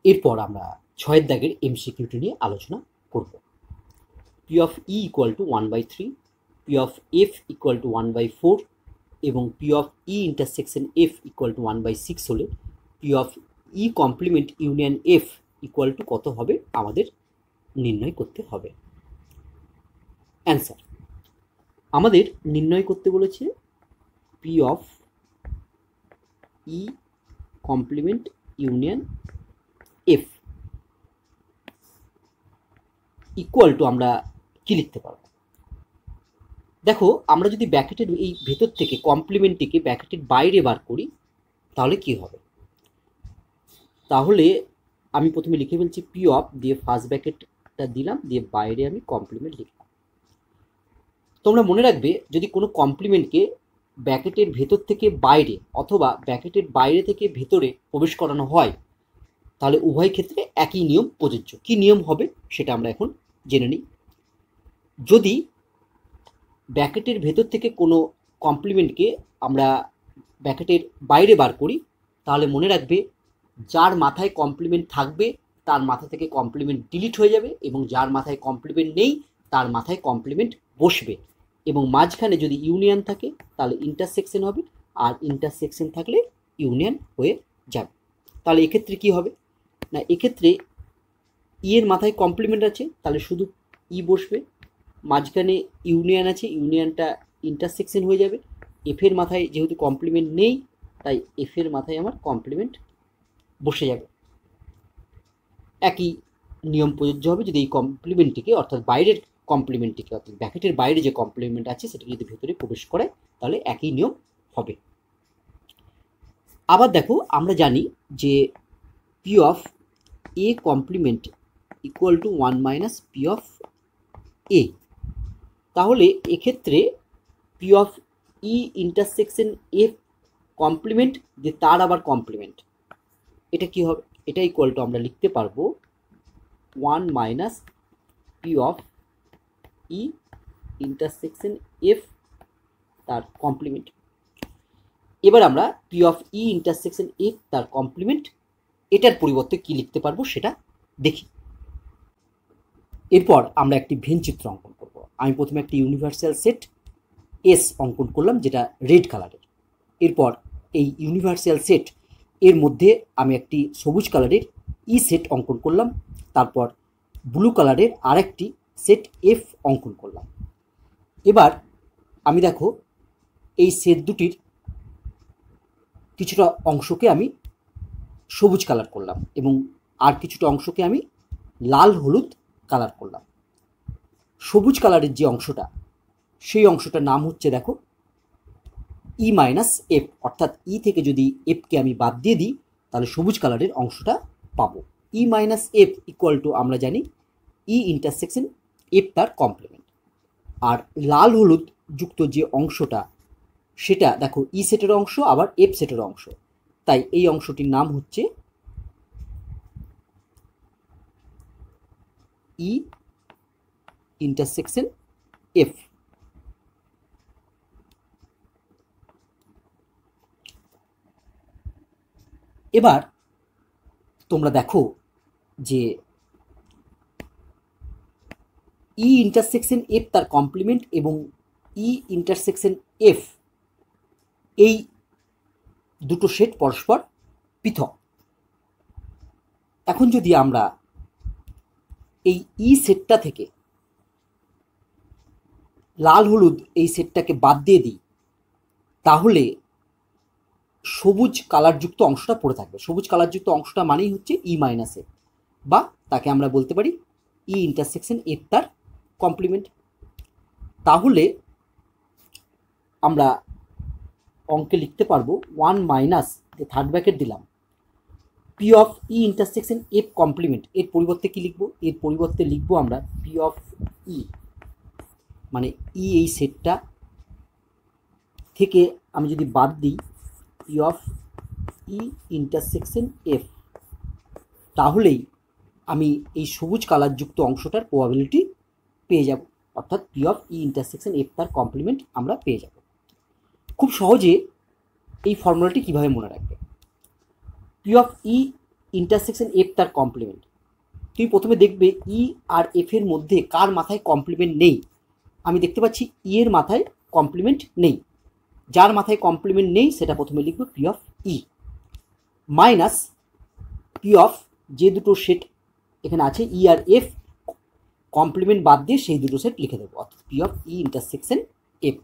এরপর আমরা 6 দাগের এমসিকিউটি নিয়ে আলোচনা করব। P of E equal to 1/3, P of F equal to 1/4 এবং P of E intersection F equal to 1/6 হলে P of E complement union F equal to কত হবে আমাদের নির্ণয় করতে হবে। অ্যান্সার, আমাদের নির্ণয় করতে বলেছে P of E complement union F equal to আমরা কি লিখতে পারবো। দেখো, আমরা যদি ব্র্যাকেটের এই ভেতর থেকে কমপ্লিমেন্টটিকে ব্র্যাকেটের বাইরে বার করি তাহলে কি হবে। তাহলে আমি প্রথমে লিখে ফেলছি পি অফ দিয়ে ফার্স্ট ব্র্যাকেটটা দিলাম, দিয়ে বাইরে আমি কমপ্লিমেন্ট লিখলাম। তোমরা মনে রাখবে, যদি কোনো কমপ্লিমেন্টকে ব্র্যাকেটের ভেতর থেকে বাইরে অথবা ব্র্যাকেটের বাইরে থেকে ভেতরে প্রবেশ করানো হয় তাহলে উভয় ক্ষেত্রে একই নিয়ম প্রযোজ্য। কি নিয়ম হবে সেটা আমরা এখন জেনে নিই। যদি ব্র্যাকেটের ভেতর থেকে কোনো কমপ্লিমেন্টকে আমরা ব্র্যাকেটের বাইরে বার করি তাহলে মনে রাখবে, যার মাথায় কমপ্লিমেন্ট থাকবে তার মাথা থেকে কমপ্লিমেন্ট ডিলিট হয়ে যাবে এবং যার মাথায় কমপ্লিমেন্ট নেই তার মাথায় কমপ্লিমেন্ট বসবে, এবং মাঝখানে যদি ইউনিয়ন থাকে তাহলে ইন্টারসেকশন হবে, আর ইন্টারসেকশন থাকলে ইউনিয়ন হয়ে যাবে। তাহলে এক্ষেত্রে কি হবে না, এক্ষেত্রে ই এর মাথায় কমপ্লিমেন্ট আছে তাহলে শুধু ই বসবে, মাঝখানে ইউনিয়ন আছে ইউনিয়নটা ইন্টারসেকশন হয়ে যাবে, এফ এর মাথায় যেহেতু কমপ্লিমেন্ট নেই তাই এফ এর মাথায় আমার কমপ্লিমেন্ট বসে যাবে। একই নিয়ম প্রযোজ্য হবে যদি এই কমপ্লিমেন্টটিকে অর্থাৎ বাইরের কমপ্লিমেন্টটিকে অর্থাৎ ব্র্যাকেটের বাইরে যে কমপ্লিমেন্ট আছে সেটাকে যদি ভেতরে প্রবেশ করে তাহলে একই নিয়ম হবে। আবার দেখো, আমরা জানি যে P of A complement equal to 1 minus P of A. তাহলে এক্ষেত্রে P of E intersection F complement যে তার আবার কমপ্লিমেন্ট, এটা কি হবে, এটা ইকুয়াল টু আমরা লিখতে পারবো 1 minus P of E intersection F তার কমপ্লিমেন্ট। এবার আমরা P of E intersection F তার কমপ্লিমেন্ট এটার পরিবর্তে কি লিখতে পারবো সেটা দেখি। এরপর আমরা একটি ভেন চিত্র অঙ্কন করব। আমি প্রথমে একটি ইউনিভার্সাল সেট এস অঙ্কন করলাম যেটা রেড কালারের। এরপর এই ইউনিভার্সাল সেট এর মধ্যে আমি একটি সবুজ কালারের ই সেট অঙ্কন করলাম, তারপর ব্লু কালারের আরেকটি সেট এফ অঙ্কন করলাম। এবার আমি দেখো এই সেট দুটির কিছুটা অংশকে আমি সবুজ কালার করলাম এবং আর কিছুটা অংশকে আমি লাল হলুদ কালার করলাম। সবুজ কালারের যে অংশটা সেই অংশটার নাম হচ্ছে দেখো ই মাইনাস এফ, অর্থাৎ ই থেকে যদি এফকে আমি বাদ দিয়ে দিই তাহলে সবুজ কালারের অংশটা পাবো। ই মাইনাস এফ ইকুয়াল টু আমরা জানি ই ইন্টারসেকশন এফ তার কমপ্লিমেন্ট। আর লাল হলুদ যুক্ত যে অংশটা সেটা দেখো ই সেটের অংশ আবার এফ সেটের অংশ, তাই এই অংশটির নাম হচ্ছে ই ইন্টারসেকশন এফ। এবার তোমরা দেখো যে ই ইন্টারসেকশন এফ তার কমপ্লিমেন্ট এবং ই ইন্টারসেকশন এফ এই দুটো সেট পরস্পর পৃথক। এখন যদি আমরা এই ই সেটটা থেকে লাল হলুদ এই সেটটাকে বাদ দিয়ে দিই তাহলে সবুজ কালারযুক্ত অংশটা পড়ে থাকবে। সবুজ কালারযুক্ত অংশটা মানেই হচ্ছে ই মাইনাস এফ, বা তাকে আমরা বলতে পারি ই ইন্টারসেকশন এফ তার কমপ্লিমেন্ট। তাহলে আমরা অঙ্কে লিখতে পারবো 1 মাইনাস যে থার্ড ব্র্যাকেট দিলাম P of E intersection F complement, এর পরিবর্তে কি লিখবো, এর পরিবর্তে লিখবো আমরা পি অফ ই, মানে ই এই সেটটা থেকে আমি যদি বাদ দিই P of E intersection F, তাহলেই আমি এই সবুজ কালারযুক্ত অংশটার প্রবাবিলিটি পেয়ে যাব, অর্থাৎ P of E intersection F তার কমপ্লিমেন্ট আমরা পেয়ে যাব। খুব সহজে এই ফর্মুলাটি কিভাবে মনে রাখবে, P of E intersection F তার কমপ্লিমেন্ট। তুমি প্রথমে দেখবে ই আর এফ এর মধ্যে কার মাথায় কমপ্লিমেন্ট নেই। আমি দেখতে পাচ্ছি ই এর মাথায় কমপ্লিমেন্ট নেই। যার মাথায় কমপ্লিমেন্ট নেই সেটা প্রথমে লিখব P of E minus P of যে দুটো সেট এখানে আছে ই আর এফ কমপ্লিমেন্ট বাদ দিয়ে সেই দুটো সেট লিখে দেবো, অর্থাৎ P of E intersection F.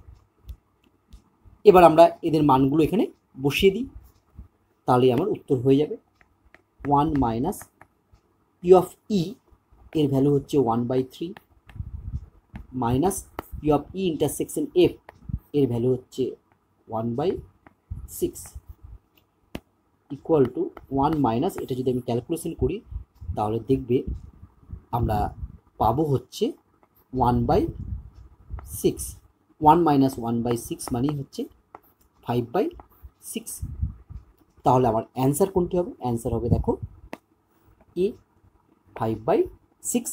এবার আমরা এদের মানগুলো এখানে বসিয়ে দিই, তাহলেই আমার উত্তর হয়ে যাবে। 1 মাইনাস পি অফ ই এর ভ্যালু হচ্ছে 1/3 minus P of E intersection F এর ভ্যালু হচ্ছে 1/6 ইকুয়াল টু 1 মাইনাস, এটা যদি আমি ক্যালকুলেশন করি তাহলে দেখবে আমরা পাবো হচ্ছে 1/6। 1 মাইনাস 1/6 মানেই হচ্ছে 5/6। তাহলে আমার অ্যান্সার কোনটি হবে? অ্যান্সার হবে দেখো এ 5/6।